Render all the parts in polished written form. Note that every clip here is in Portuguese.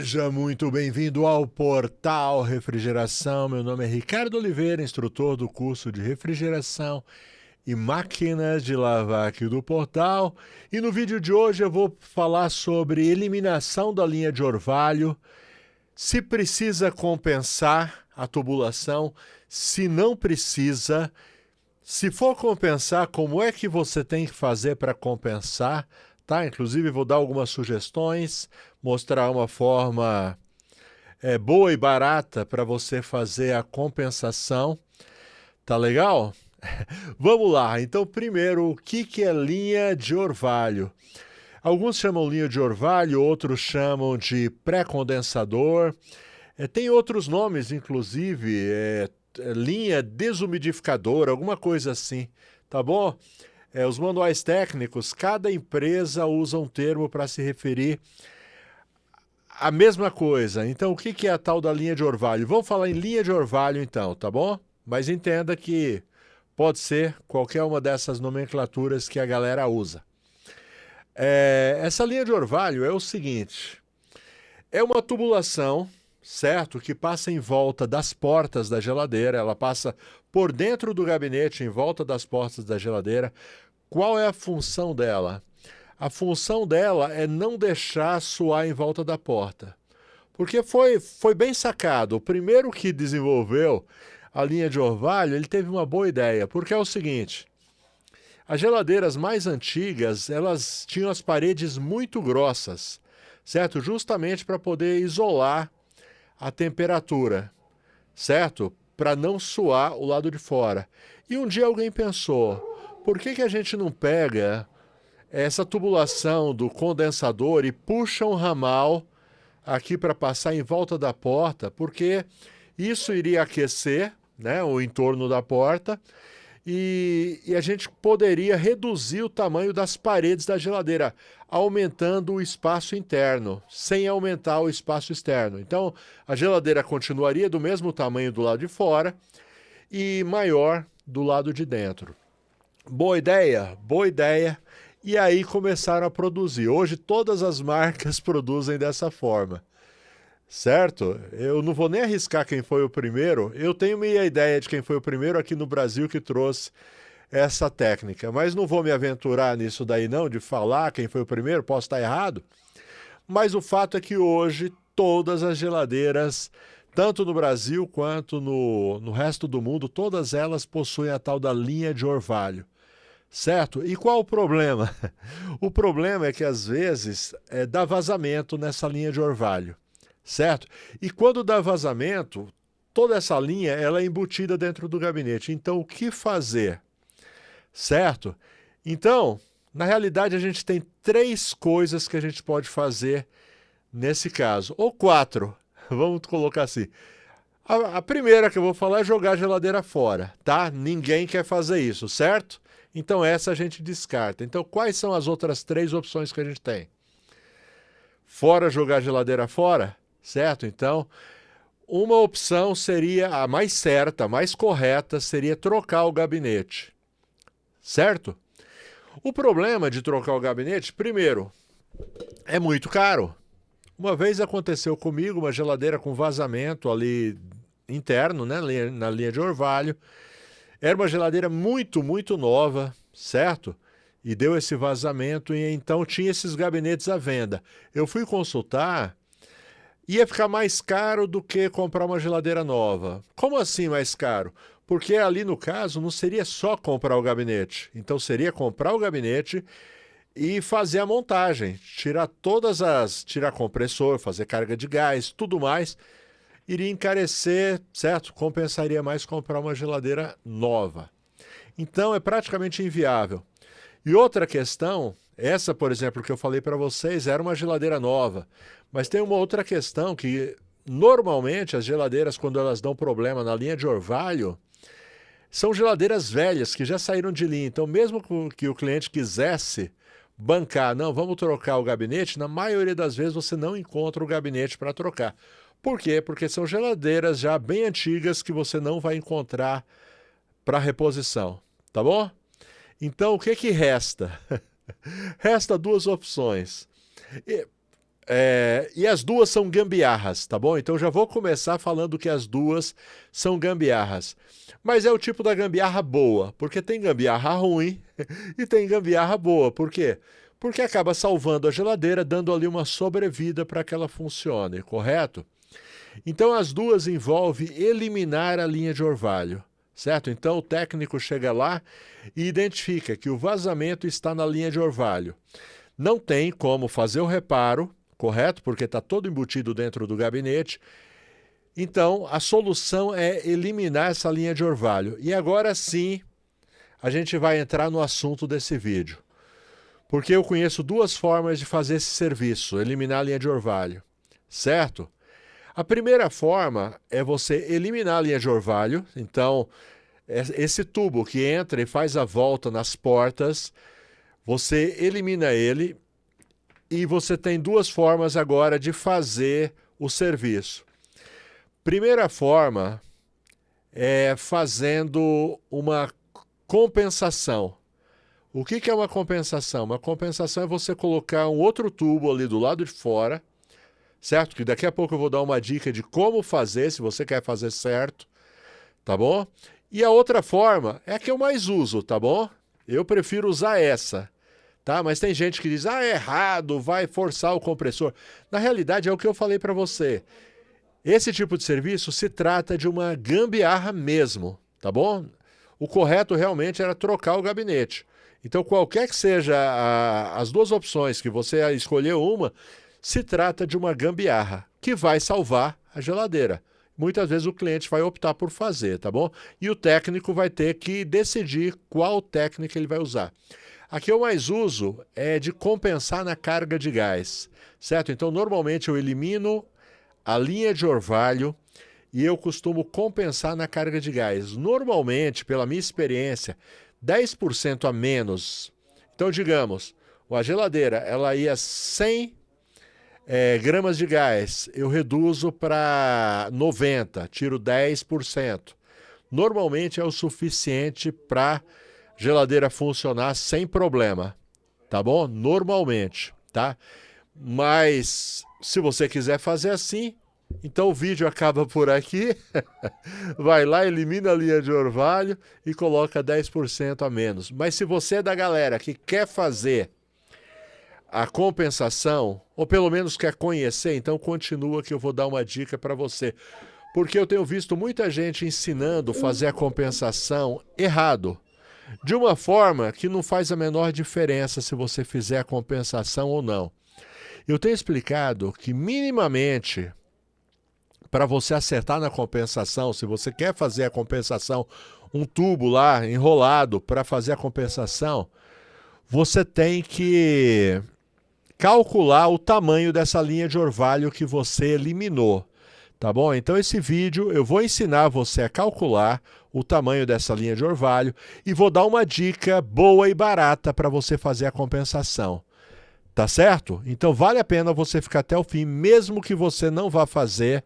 Seja muito bem-vindo ao Portal Refrigeração. Meu nome é Ricardo Oliveira, instrutor do curso de refrigeração e máquinas de lavar aqui do Portal. E no vídeo de hoje eu vou falar sobre eliminação da linha de orvalho, se precisa compensar a tubulação, se não precisa, se for compensar, como é que você tem que fazer para compensar, tá? Inclusive vou dar algumas sugestões, mostrar uma forma boa e barata para você fazer a compensação. Tá legal? Vamos lá. Então, primeiro, o que é linha de orvalho? Alguns chamam linha de orvalho, outros chamam de pré-condensador. Tem outros nomes, inclusive, linha desumidificadora, alguma coisa assim, tá bom? Os manuais técnicos, cada empresa usa um termo para se referir à mesma coisa. Então, o que é a tal da linha de orvalho? Vamos falar em linha de orvalho, então, tá bom? Mas entenda que pode ser qualquer uma dessas nomenclaturas que a galera usa. Essa linha de orvalho é o seguinte: é uma tubulação, certo? Que passa em volta das portas da geladeira, ela passa por dentro do gabinete, em volta das portas da geladeira. Qual é a função dela? A função dela é não deixar suar em volta da porta. Porque foi bem sacado. O primeiro que desenvolveu a linha de orvalho, ele teve uma boa ideia. Porque é o seguinte: as geladeiras mais antigas, elas tinham as paredes muito grossas, certo? Justamente para poder isolar a temperatura, certo? Para não suar o lado de fora. E um dia alguém pensou, por que a gente não pega essa tubulação do condensador e puxa um ramal aqui para passar em volta da porta, porque isso iria aquecer, né, o entorno da porta, e a gente poderia reduzir o tamanho das paredes da geladeira, aumentando o espaço interno, sem aumentar o espaço externo. Então, a geladeira continuaria do mesmo tamanho do lado de fora e maior do lado de dentro. Boa ideia? Boa ideia. E aí começaram a produzir. Hoje todas as marcas produzem dessa forma, certo? Eu não vou nem arriscar quem foi o primeiro. Eu tenho minha ideia de quem foi o primeiro aqui no Brasil que trouxe essa técnica, mas não vou me aventurar nisso daí não, de falar quem foi o primeiro, posso estar errado. Mas o fato é que hoje todas as geladeiras, tanto no Brasil quanto no resto do mundo, todas elas possuem a tal da linha de orvalho. Certo? E qual o problema? O problema é que às vezes dá vazamento nessa linha de orvalho, certo? E quando dá vazamento, toda essa linha ela é embutida dentro do gabinete. Então, o que fazer? Certo? Então, na realidade, a gente tem 3 coisas que a gente pode fazer nesse caso, ou 4, vamos colocar assim. A primeira que eu vou falar é jogar a geladeira fora, tá? Ninguém quer fazer isso, certo? Então essa a gente descarta. Então quais são as outras 3 opções que a gente tem? Fora jogar a geladeira fora, certo? Então uma opção seria a mais certa, a mais correta, seria trocar o gabinete, certo? O problema de trocar o gabinete, primeiro, é muito caro. Uma vez aconteceu comigo uma geladeira com vazamento ali interno, né, na linha de orvalho. Era uma geladeira muito, muito nova, certo? E deu esse vazamento e então tinha esses gabinetes à venda. Eu fui consultar, ia ficar mais caro do que comprar uma geladeira nova. Como assim mais caro? Porque ali no caso não seria só comprar o gabinete. Então seria comprar o gabinete e fazer a montagem, tirar compressor, fazer carga de gás, tudo mais. Iria encarecer, certo? Compensaria mais comprar uma geladeira nova. Então é praticamente inviável. E outra questão, essa, por exemplo, que eu falei para vocês, era uma geladeira nova. Mas tem uma outra questão que, normalmente, as geladeiras, quando elas dão problema na linha de orvalho, são geladeiras velhas que já saíram de linha. Então, mesmo que o cliente quisesse bancar, não, vamos trocar o gabinete, na maioria das vezes você não encontra o gabinete para trocar. Por quê? Porque são geladeiras já bem antigas que você não vai encontrar para reposição, tá bom? Então, o que resta? Resta 2 opções. E as duas são gambiarras, tá bom? Então já vou começar falando que as duas são gambiarras. Mas é o tipo da gambiarra boa, porque tem gambiarra ruim e tem gambiarra boa. Por quê? Porque acaba salvando a geladeira, dando ali uma sobrevida para que ela funcione, correto? Então as duas envolvem eliminar a linha de orvalho, certo? Então o técnico chega lá e identifica que o vazamento está na linha de orvalho. Não tem como fazer o reparo, correto? Porque está todo embutido dentro do gabinete. Então, a solução é eliminar essa linha de orvalho. E agora sim, a gente vai entrar no assunto desse vídeo. Porque eu conheço duas formas de fazer esse serviço, eliminar a linha de orvalho, certo? A primeira forma é você eliminar a linha de orvalho. Então, esse tubo que entra e faz a volta nas portas, você elimina ele. E você tem duas formas agora de fazer o serviço. Primeira forma é fazendo uma compensação. O que é uma compensação? Uma compensação é você colocar um outro tubo ali do lado de fora, certo? Que daqui a pouco eu vou dar uma dica de como fazer, se você quer fazer certo, tá bom? E a outra forma é a que eu mais uso, tá bom? Eu prefiro usar essa. Tá? Mas tem gente que diz, é errado, vai forçar o compressor. Na realidade, é o que eu falei para você. Esse tipo de serviço se trata de uma gambiarra mesmo, tá bom? O correto realmente era trocar o gabinete. Então, qualquer que seja as duas opções que você escolher uma, se trata de uma gambiarra que vai salvar a geladeira. Muitas vezes o cliente vai optar por fazer, tá bom? E o técnico vai ter que decidir qual técnica ele vai usar. A que eu mais uso é de compensar na carga de gás, certo? Então, normalmente eu elimino a linha de orvalho e eu costumo compensar na carga de gás. Normalmente, pela minha experiência, 10% a menos. Então, digamos, a geladeira ela ia 100 gramas de gás, eu reduzo para 90, tiro 10%. Normalmente é o suficiente para geladeira funcionar sem problema, tá bom? Normalmente, tá? Mas se você quiser fazer assim, então o vídeo acaba por aqui. Vai lá, elimina a linha de orvalho e coloca 10% a menos. Mas se você é da galera que quer fazer a compensação, ou pelo menos quer conhecer, então continua que eu vou dar uma dica para você. Porque eu tenho visto muita gente ensinando a fazer a compensação errado. De uma forma que não faz a menor diferença se você fizer a compensação ou não. Eu tenho explicado que minimamente, para você acertar na compensação, se você quer fazer a compensação, um tubo lá enrolado para fazer a compensação, você tem que calcular o tamanho dessa linha de orvalho que você eliminou. Tá bom? Então esse vídeo eu vou ensinar você a calcular o tamanho dessa linha de orvalho e vou dar uma dica boa e barata para você fazer a compensação. Tá certo? Então vale a pena você ficar até o fim, mesmo que você não vá fazer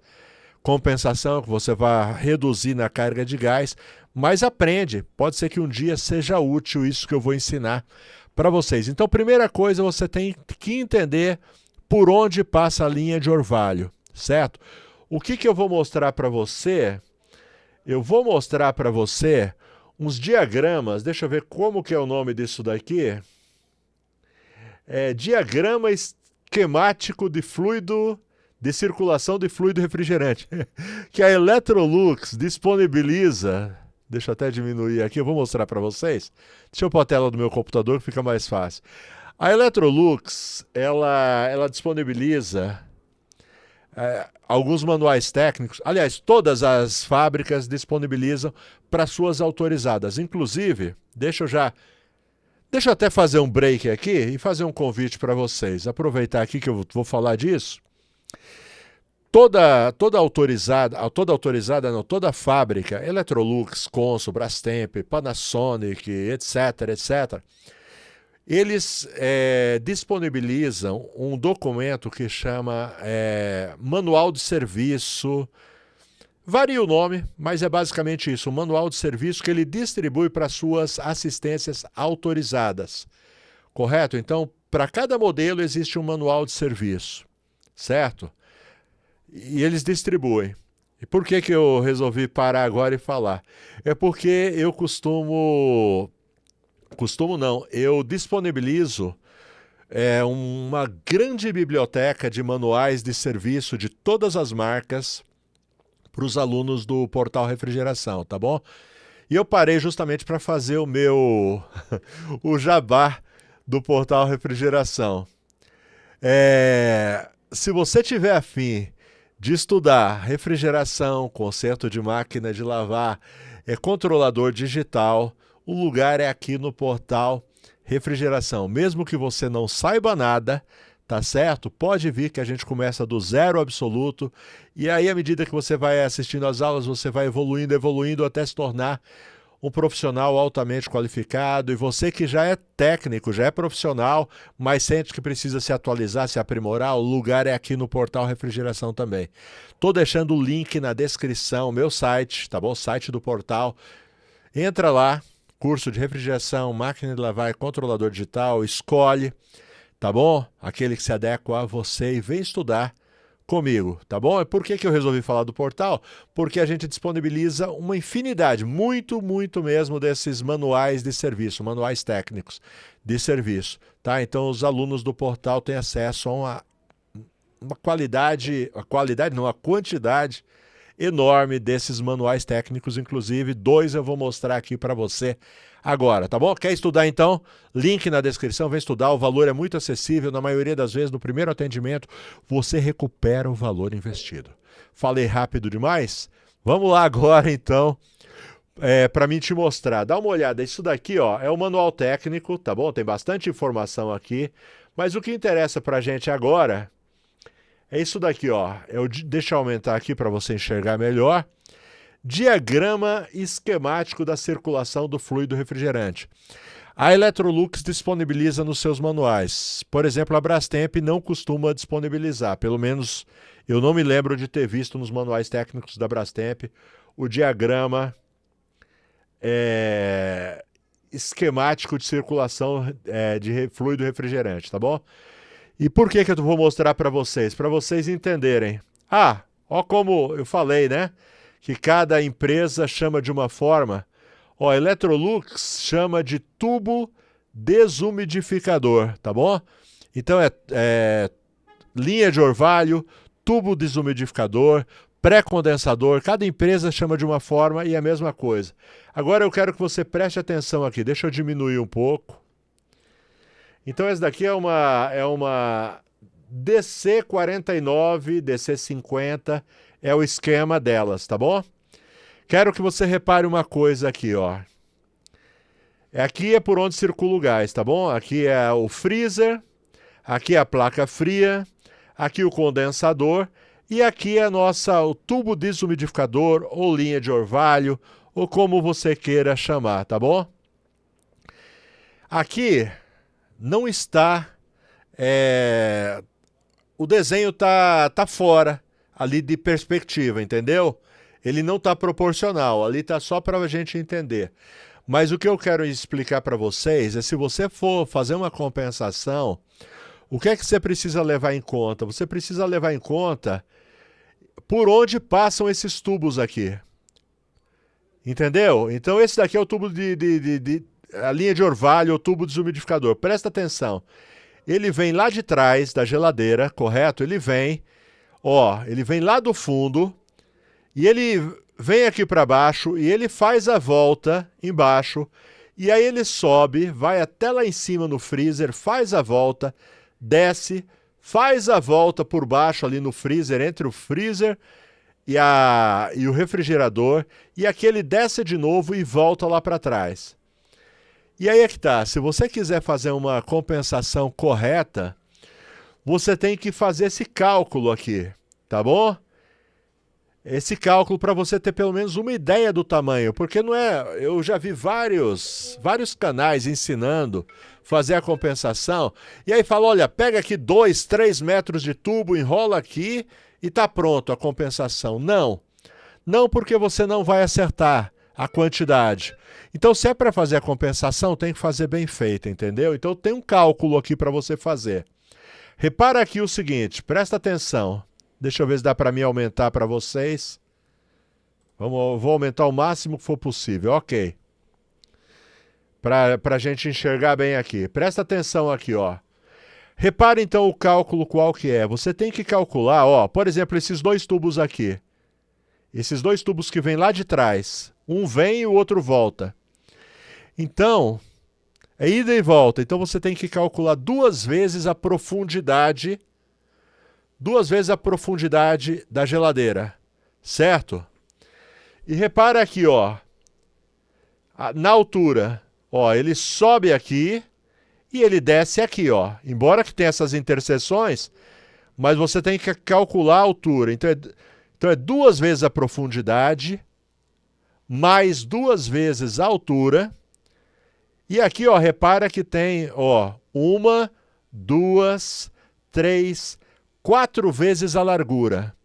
compensação, que você vá reduzir na carga de gás, mas aprende. Pode ser que um dia seja útil isso que eu vou ensinar para vocês. Então, primeira coisa, você tem que entender por onde passa a linha de orvalho, certo? O que eu vou mostrar para você? Eu vou mostrar para você uns diagramas. Deixa eu ver como que é o nome disso daqui. Diagrama esquemático de fluido, de circulação de fluido refrigerante, que a Electrolux disponibiliza. Deixa eu até diminuir aqui, eu vou mostrar para vocês. Deixa eu pôr a tela do meu computador que fica mais fácil. A Electrolux, ela disponibiliza alguns manuais técnicos. Aliás, todas as fábricas disponibilizam para suas autorizadas. Inclusive, deixa eu até fazer um break aqui e fazer um convite para vocês. Aproveitar aqui que eu vou falar disso. Toda fábrica, Electrolux, Consul, Brastemp, Panasonic, etc., eles disponibilizam um documento que chama Manual de Serviço. Varia o nome, mas é basicamente isso, um manual de serviço que ele distribui para suas assistências autorizadas. Correto? Então, para cada modelo existe um manual de serviço. certo? E eles distribuem. E por que que eu resolvi parar agora e falar? É porque eu eu disponibilizo uma grande biblioteca de manuais de serviço de todas as marcas para os alunos do Portal Refrigeração, tá bom? E eu parei justamente para fazer o meu o jabá do Portal Refrigeração. Se você tiver afim de estudar refrigeração, conserto de máquina de lavar, controlador digital, o lugar é aqui no Portal Refrigeração. Mesmo que você não saiba nada, tá certo? Pode vir que a gente começa do zero absoluto e aí à medida que você vai assistindo às aulas, você vai evoluindo até se tornar um profissional altamente qualificado. E você que já é técnico, já é profissional, mas sente que precisa se atualizar, se aprimorar, o lugar é aqui no Portal Refrigeração também. Estou deixando o link na descrição, meu site, tá bom? Site do portal. Entra lá, curso de refrigeração, máquina de lavar e controlador digital, escolhe, tá bom? Aquele que se adequa a você e vem estudar comigo, tá bom? E por que eu resolvi falar do portal? Porque a gente disponibiliza uma infinidade, muito mesmo, desses manuais de serviço, manuais técnicos de serviço, tá? Então os alunos do portal têm acesso a uma quantidade enorme desses manuais técnicos, inclusive 2 eu vou mostrar aqui para você agora, tá bom? Quer estudar então? Link na descrição, vem estudar, o valor é muito acessível, na maioria das vezes no primeiro atendimento você recupera o valor investido. Falei rápido demais? Vamos lá agora então, para mim te mostrar. Dá uma olhada, isso daqui ó, é o manual técnico, tá bom? Tem bastante informação aqui, mas o que interessa para a gente agora é isso daqui, ó. Deixa eu aumentar aqui para você enxergar melhor. Diagrama esquemático da circulação do fluido refrigerante. A Electrolux disponibiliza nos seus manuais. Por exemplo, a Brastemp não costuma disponibilizar. Pelo menos eu não me lembro de ter visto nos manuais técnicos da Brastemp o diagrama esquemático de circulação de fluido refrigerante, tá bom? E por que eu vou mostrar para vocês? Para vocês entenderem. Ó como eu falei, né? Que cada empresa chama de uma forma. Ó, Electrolux chama de tubo desumidificador, tá bom? Então linha de orvalho, tubo desumidificador, pré-condensador. Cada empresa chama de uma forma e é a mesma coisa. Agora eu quero que você preste atenção aqui. Deixa eu diminuir um pouco. Então essa daqui é uma DC49, DC50, é o esquema delas, tá bom? Quero que você repare uma coisa aqui, ó. Aqui é por onde circula o gás, tá bom? Aqui é o freezer, aqui é a placa fria, aqui o condensador e aqui é o tubo desumidificador ou linha de orvalho, ou como você queira chamar, tá bom? Aqui não está, o desenho tá fora ali de perspectiva, entendeu? Ele não está proporcional, ali está só para a gente entender. Mas o que eu quero explicar para vocês é, se você for fazer uma compensação, o que é que você precisa levar em conta? Você precisa levar em conta por onde passam esses tubos aqui. Entendeu? Então esse daqui é o tubo a linha de orvalho, o tubo desumidificador. Presta atenção. Ele vem lá de trás da geladeira, correto? Ele vem lá do fundo e ele vem aqui para baixo e ele faz a volta embaixo e aí ele sobe, vai até lá em cima no freezer, faz a volta, desce, faz a volta por baixo ali no freezer, entre o freezer e o refrigerador, e aqui ele desce de novo e volta lá para trás. E aí é que tá, se você quiser fazer uma compensação correta, você tem que fazer esse cálculo aqui, tá bom? Esse cálculo para você ter pelo menos uma ideia do tamanho, porque não é, eu já vi vários canais ensinando fazer a compensação, e aí fala, olha, pega aqui 2, 3 metros de tubo, enrola aqui e tá pronto a compensação. Não porque você não vai acertar a quantidade. Então, se é para fazer a compensação, tem que fazer bem feita, entendeu? Então, tem um cálculo aqui para você fazer. Repara aqui o seguinte, presta atenção. Deixa eu ver se dá para mim aumentar para vocês. Vou aumentar o máximo que for possível, ok. Para a gente enxergar bem aqui. Presta atenção aqui, ó. Repara então o cálculo qual que é. Você tem que calcular, ó, por exemplo, esses dois tubos aqui. Esses dois tubos que vêm lá de trás. Um vem e o outro volta. Então, é ida e volta. Então você tem que calcular duas vezes a profundidade da geladeira, certo? E repara aqui, ó, na altura, ó, ele sobe aqui e ele desce aqui, ó. Embora que tenha essas interseções, mas você tem que calcular a altura. Então é duas vezes a profundidade, mais duas vezes a altura. E aqui, ó, repara que tem, ó, 1, 2, 3, 4 vezes a largura.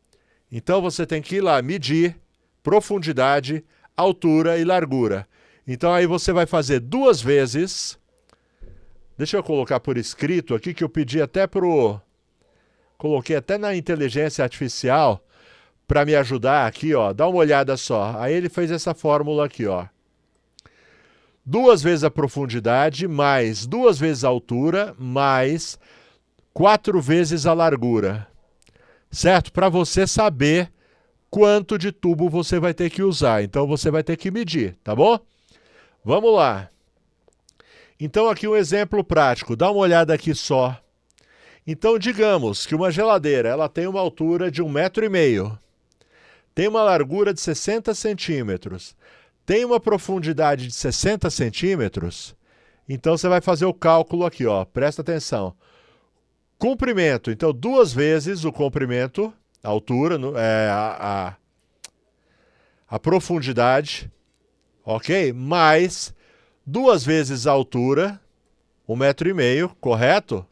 Então você tem que ir lá medir profundidade, altura e largura. Então aí você vai fazer duas vezes. Deixa eu colocar por escrito aqui que eu pedi até coloquei até na inteligência artificial para me ajudar aqui, ó. Dá uma olhada só. Aí ele fez essa fórmula aqui, ó. Duas vezes a profundidade, mais duas vezes a altura, mais 4 vezes a largura. Certo? Para você saber quanto de tubo você vai ter que usar. Então você vai ter que medir, tá bom? Vamos lá. Então aqui um exemplo prático. Dá uma olhada aqui só. Então digamos que uma geladeira ela tem uma altura de 1,5 m. Tem uma largura de 60 centímetros. Tem uma profundidade de 60 centímetros. Então você vai fazer o cálculo aqui, ó. Presta atenção. Comprimento. Então duas vezes o comprimento, a altura, a profundidade, ok? Mais duas vezes a altura, 1,5 m, correto?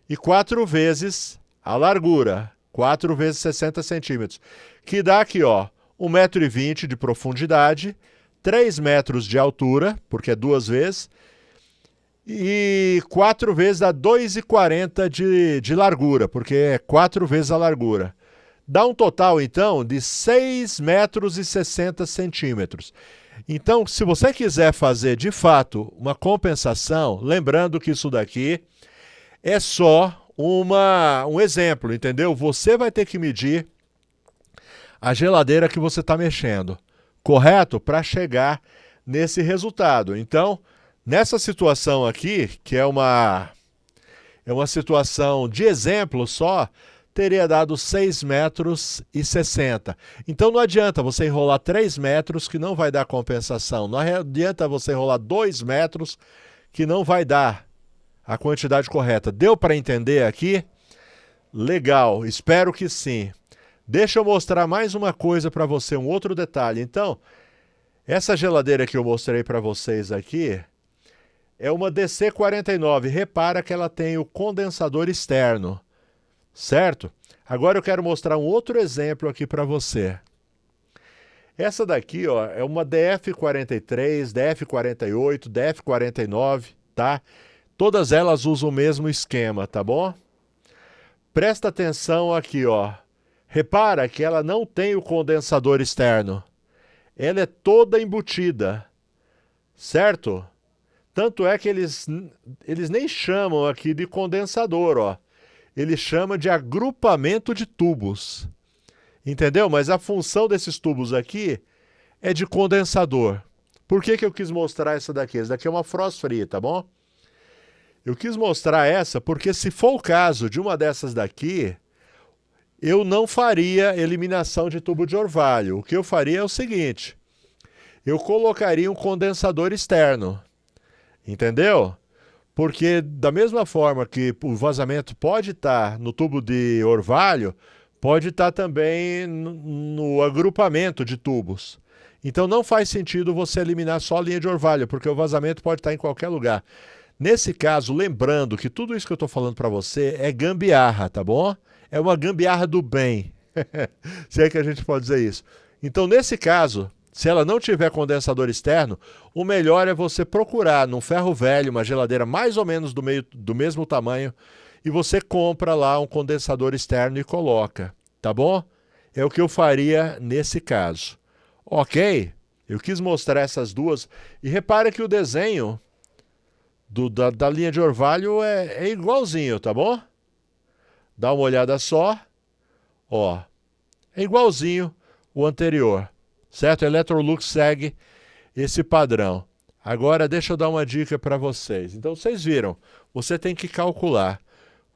E 4 vezes a largura, 4 vezes 60 centímetros, que dá aqui, ó, 1,20 m de profundidade, 3 metros de altura, porque é duas vezes, e 4 vezes dá 2,40 de largura, porque é 4 vezes a largura. Dá um total, então, de 6 metros e 60 centímetros. Então, se você quiser fazer, de fato, uma compensação, lembrando que isso daqui é só um exemplo, entendeu? Você vai ter que medir a geladeira que você está mexendo, correto? Para chegar nesse resultado. Então, nessa situação aqui, que é uma situação de exemplo só, teria dado 6 metros e 60. Então não adianta você enrolar 3 metros que não vai dar compensação. Não adianta você enrolar 2 metros que não vai dar a quantidade correta. Deu para entender aqui? Legal, espero que sim. Deixa eu mostrar mais uma coisa para você, um outro detalhe. Então, essa geladeira que eu mostrei para vocês aqui é uma DC49. Repara que ela tem o condensador externo, certo? Agora eu quero mostrar um outro exemplo aqui para você. Essa daqui, ó, é uma DF43, DF48, DF49, tá? Todas elas usam o mesmo esquema, tá bom? Presta atenção aqui, ó. Repara que ela não tem o condensador externo. Ela é toda embutida, certo? Tanto é que eles nem chamam aqui de condensador, ó. Eles chamam de agrupamento de tubos. Entendeu? Mas a função desses tubos aqui é de condensador. Por que eu quis mostrar essa daqui? Essa daqui é uma frost free, tá bom? Eu quis mostrar essa porque se for o caso de uma dessas daqui, eu não faria eliminação de tubo de orvalho. O que eu faria é o seguinte, eu colocaria um condensador externo, entendeu? Porque da mesma forma que o vazamento pode estar no tubo de orvalho, pode estar também no agrupamento de tubos. Então não faz sentido você eliminar só a linha de orvalho, porque o vazamento pode estar em qualquer lugar. Nesse caso, lembrando que tudo isso que eu estou falando para você é gambiarra, tá bom? É uma gambiarra do bem, se é que a gente pode dizer isso. Então, nesse caso, se ela não tiver condensador externo, o melhor é você procurar num ferro velho, uma geladeira mais ou menos do mesmo tamanho, e você compra lá um condensador externo e coloca, tá bom? É o que eu faria nesse caso. Ok? Eu quis mostrar essas duas. E repare que o desenho da linha de orvalho é igualzinho, tá bom? Dá uma olhada só. Ó, é igualzinho o anterior, certo? A Electrolux segue esse padrão. Agora deixa eu dar uma dica para vocês. Então vocês viram, você tem que calcular,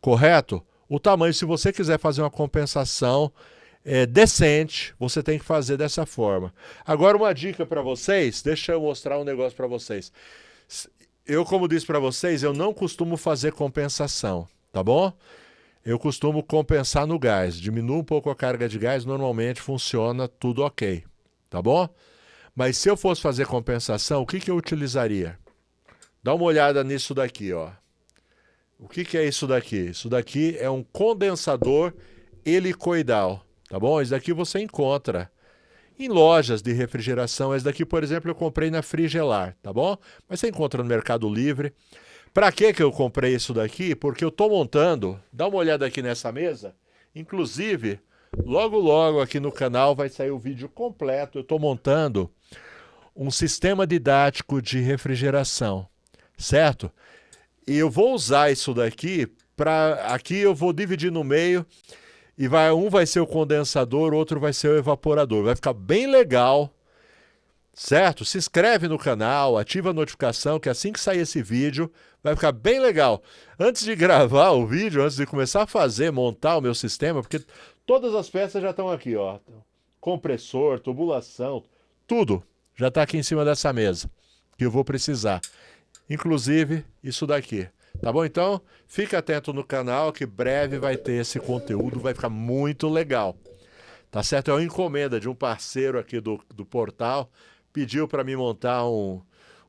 correto? O tamanho, se você quiser fazer uma compensação decente, você tem que fazer dessa forma. Agora uma dica para vocês, deixa eu mostrar um negócio para vocês. Eu, como disse para vocês, eu não costumo fazer compensação, tá bom? Eu costumo compensar no gás. Diminua um pouco a carga de gás, normalmente funciona tudo ok, tá bom? Mas se eu fosse fazer compensação, o que eu utilizaria? Dá uma olhada nisso daqui, ó. O que é isso daqui? Isso daqui é um condensador helicoidal, tá bom? Isso daqui você encontra em lojas de refrigeração. Esse daqui, por exemplo, eu comprei na Frigelar, tá bom? Mas você encontra no Mercado Livre. Para que eu comprei isso daqui? Porque eu estou montando, dá uma olhada aqui nessa mesa, inclusive, logo aqui no canal vai sair o vídeo completo, eu estou montando um sistema didático de refrigeração, certo? E eu vou usar isso daqui, aqui eu vou dividir no meio, e um vai ser o condensador, outro vai ser o evaporador, vai ficar bem legal, certo? Se inscreve no canal, ativa a notificação, que assim que sair esse vídeo, vai ficar bem legal. Antes de gravar o vídeo, antes de começar a montar o meu sistema, porque todas as peças já estão aqui, ó. Compressor, tubulação, tudo já está aqui em cima dessa mesa, que eu vou precisar. Inclusive, isso daqui. Tá bom? Então, fica atento no canal, que breve vai ter esse conteúdo, vai ficar muito legal. Tá certo? É uma encomenda de um parceiro aqui do portal, pediu para mim montar um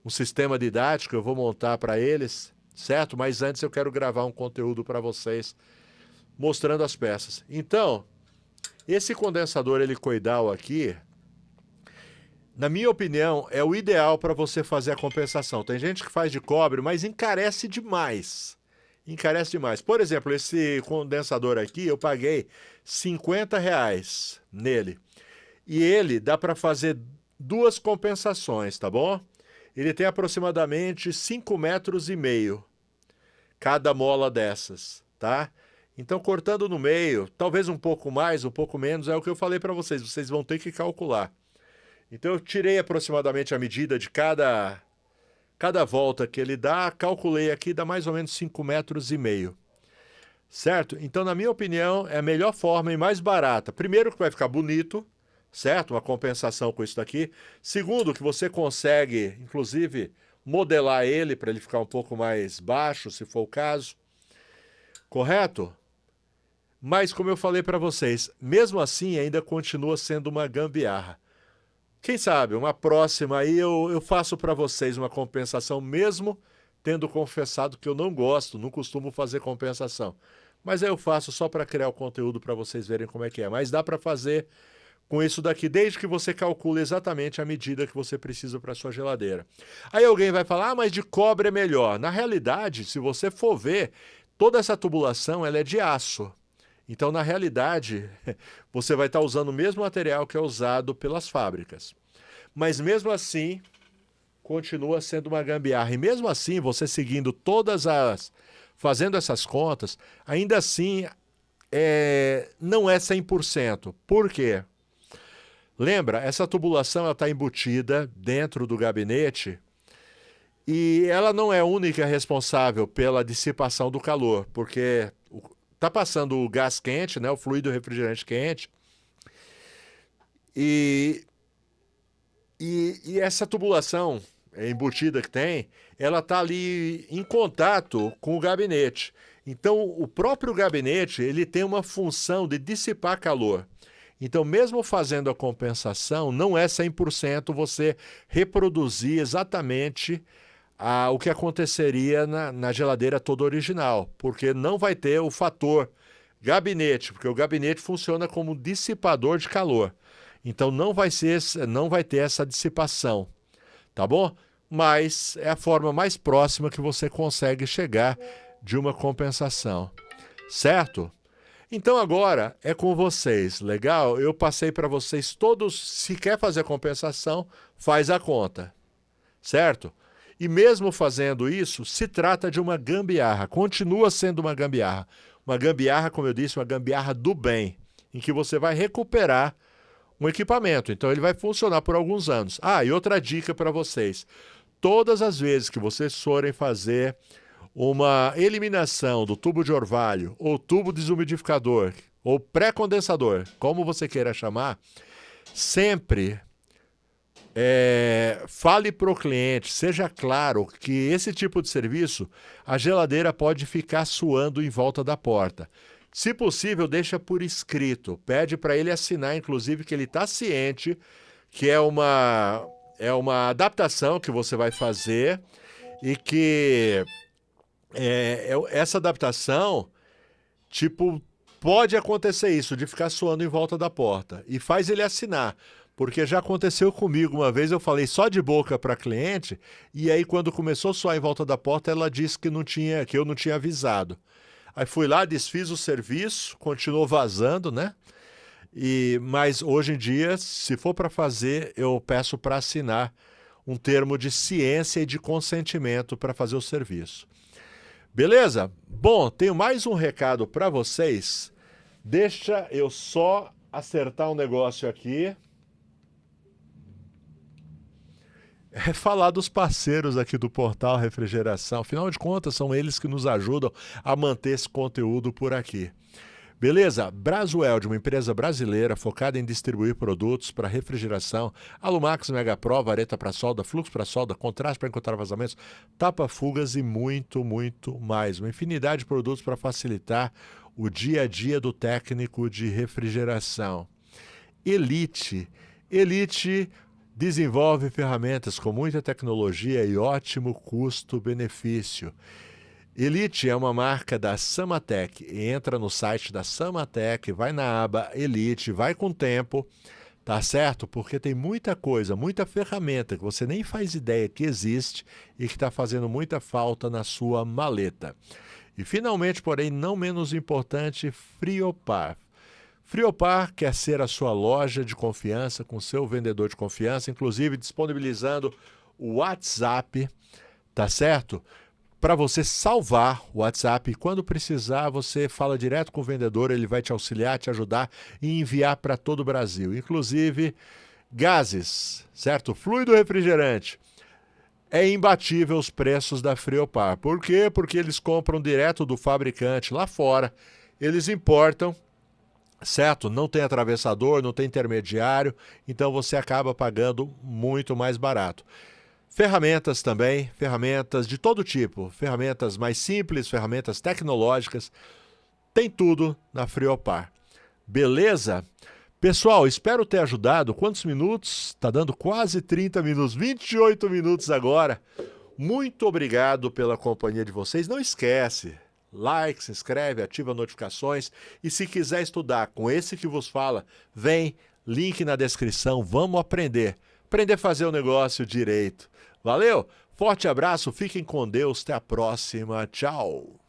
sistema didático, eu vou montar para eles, certo? Mas antes eu quero gravar um conteúdo para vocês, mostrando as peças. Então, esse condensador helicoidal aqui, na minha opinião, é o ideal para você fazer a compensação. Tem gente que faz de cobre, mas encarece demais. Encarece demais. Por exemplo, esse condensador aqui, eu paguei R$50 nele. E ele dá para fazer duas compensações, tá bom? Ele tem aproximadamente 5,5 metros cada mola dessas, tá? Então, cortando no meio, talvez um pouco mais, um pouco menos, é o que eu falei para vocês. Vocês vão ter que calcular. Então, eu tirei aproximadamente a medida de cada volta que ele dá, calculei aqui, dá mais ou menos 5,5 metros. Certo? Então, na minha opinião, é a melhor forma e mais barata. Primeiro, que vai ficar bonito, certo? Uma compensação com isso daqui. Segundo, que você consegue, inclusive, modelar ele para ele ficar um pouco mais baixo, se for o caso. Correto? Mas, como eu falei para vocês, mesmo assim, ainda continua sendo uma gambiarra. Quem sabe, uma próxima aí eu faço para vocês uma compensação, mesmo tendo confessado que eu não gosto, não costumo fazer compensação. Mas aí eu faço só para criar o conteúdo para vocês verem como é que é. Mas dá para fazer com isso daqui, desde que você calcule exatamente a medida que você precisa para a sua geladeira. Aí alguém vai falar, ah, mas de cobre é melhor. Na realidade, se você for ver, toda essa tubulação ela é de aço. Então, na realidade, você vai estar usando o mesmo material que é usado pelas fábricas. Mas mesmo assim, continua sendo uma gambiarra. E mesmo assim, você seguindo fazendo essas contas, ainda assim, não é 100%. Por quê? Lembra, essa tubulação está embutida dentro do gabinete e ela não é a única responsável pela dissipação do calor, porque está passando o gás quente, né, o fluido refrigerante quente, e essa tubulação embutida que tem, ela está ali em contato com o gabinete. Então, o próprio gabinete ele tem uma função de dissipar calor. Então, mesmo fazendo a compensação, não é 100% você reproduzir exatamente o que aconteceria na geladeira toda original, porque não vai ter o fator gabinete, porque o gabinete funciona como dissipador de calor. Então, não vai ter essa dissipação, tá bom? Mas é a forma mais próxima que você consegue chegar de uma compensação. certo? Então agora é com vocês, legal? Eu passei para vocês todos, se quer fazer compensação, faz a conta, certo? E mesmo fazendo isso, se trata de uma gambiarra, continua sendo uma gambiarra. Uma gambiarra, como eu disse, uma gambiarra do bem, em que você vai recuperar um equipamento. Então ele vai funcionar por alguns anos. Ah, e outra dica para vocês. Todas as vezes que vocês forem fazer uma eliminação do tubo de orvalho, ou tubo desumidificador, ou pré-condensador, como você queira chamar, sempre fale para o cliente, seja claro que esse tipo de serviço, a geladeira pode ficar suando em volta da porta. Se possível, deixa por escrito. Pede para ele assinar, inclusive, que ele está ciente que é uma adaptação que você vai fazer e que essa adaptação, tipo, pode acontecer isso, de ficar suando em volta da porta. E faz ele assinar. Porque já aconteceu comigo uma vez, eu falei só de boca para cliente, e aí quando começou a suar em volta da porta, ela disse que eu não tinha avisado. Aí fui lá, desfiz o serviço, continuou vazando, né? Mas hoje em dia, se for para fazer, eu peço para assinar um termo de ciência e de consentimento para fazer o serviço. Beleza? Bom, tenho mais um recado para vocês. Deixa eu só acertar um negócio aqui. Falar dos parceiros aqui do Portal Refrigeração. Afinal de contas, são eles que nos ajudam a manter esse conteúdo por aqui. Beleza? Brasweld, uma empresa brasileira focada em distribuir produtos para refrigeração, Alumax, Megapro, vareta para solda, fluxo para solda, contraste para encontrar vazamentos, tapa-fugas e muito, muito mais. Uma infinidade de produtos para facilitar o dia a dia do técnico de refrigeração. Elite desenvolve ferramentas com muita tecnologia e ótimo custo-benefício. Elite é uma marca da Samatec. Entra no site da Samatec, vai na aba Elite, vai com tempo, tá certo? Porque tem muita coisa, muita ferramenta que você nem faz ideia que existe e que está fazendo muita falta na sua maleta. E finalmente, porém, não menos importante, Friopar. Friopar quer ser a sua loja de confiança, com seu vendedor de confiança, inclusive disponibilizando o WhatsApp, tá certo? Para você salvar o WhatsApp e quando precisar você fala direto com o vendedor, ele vai te auxiliar, te ajudar e enviar para todo o Brasil. Inclusive gases, certo? Fluido refrigerante. É imbatível os preços da Friopar. Por quê? Porque eles compram direto do fabricante lá fora, eles importam, certo? Não tem atravessador, não tem intermediário, então você acaba pagando muito mais barato. Ferramentas também, ferramentas de todo tipo, ferramentas mais simples, ferramentas tecnológicas, tem tudo na Friopar. Beleza? Pessoal, espero ter ajudado. Quantos minutos? Está dando quase 30 minutos, 28 minutos agora. Muito obrigado pela companhia de vocês. Não esquece, like, se inscreve, ativa notificações. E se quiser estudar com esse que vos fala, vem, link na descrição, vamos aprender. Aprender a fazer o negócio direito. Valeu, forte abraço, fiquem com Deus, até a próxima, tchau!